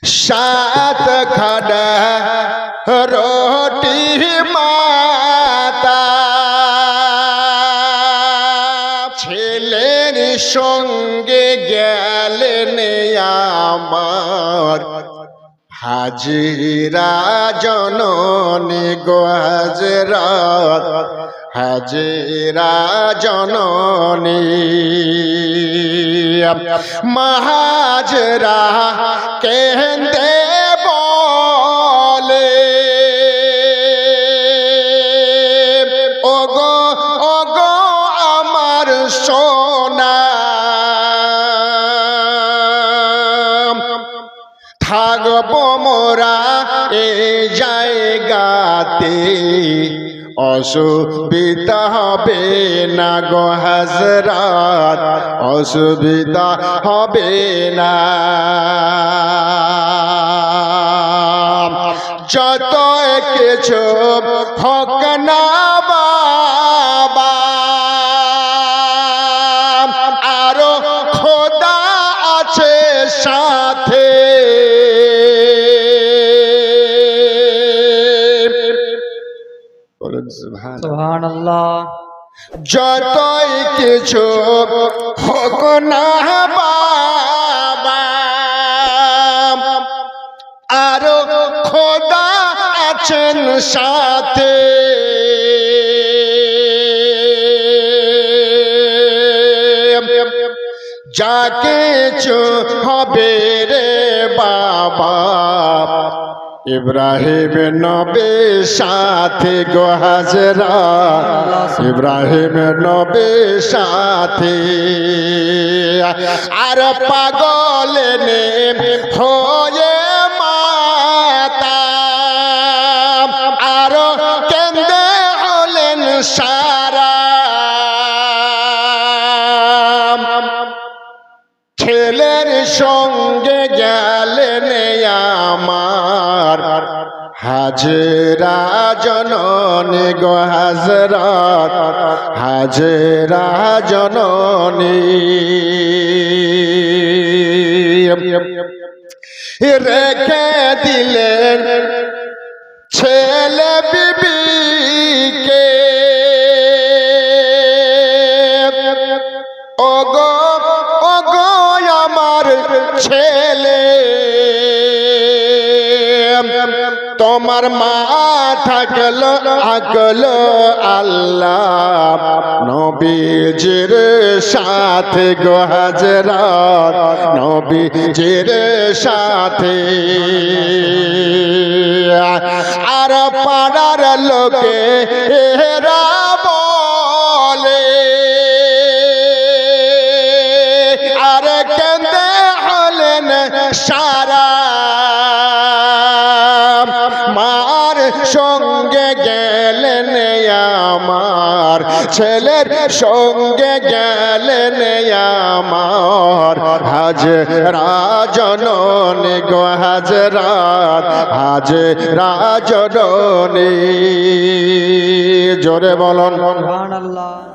सात खाना रोटी माता ছেলের সঙ্গে গেলেন আমার হাজিরা জননী গো হাজরা হাজিরা জননী মহাজরা কেন্দে বলে ওগো ওগো আমার সোনা থাকবো মোরা এই জায়গাতে অসুবিধা হবে না গো হযরত অসুবিধা হবে না যত কিছু হোক না বাবা আরো খোদা আছে সাথে সুবহানাল্লাহ যতই কিছু হোক না বাবা আরো খোদা আছেন সাথে যা কিছু হবে রে বাবা ইব্রাহিম নবীর সাথে গো হাজরা ইব্রাহিম নবীর সাথে আর পাগল নে হয়ে মাতা আর কেন্দে হলেন সারা ছেলের সঙ্গে গেলেন আমার হাজরা জননী গো হযরত হাজরা জননী রেখে দিলেন ছেলে বিবিকে ওগো ওগো আমার ছেলে তোমার মা থাকলো আগলো আল্লাহ নবীজির সাথে গো হযরত নবীজির সাথে আর পাড়ার লোকে এরা বলে আর কেন্দে হলেন সারা মার সঙ্গে গেলেন আমার ছেলের সঙ্গে গেলেন আমার হাজরা জননী গো হযরত হাজরা জননী জোরে বলুন সুবহানাল্লাহ।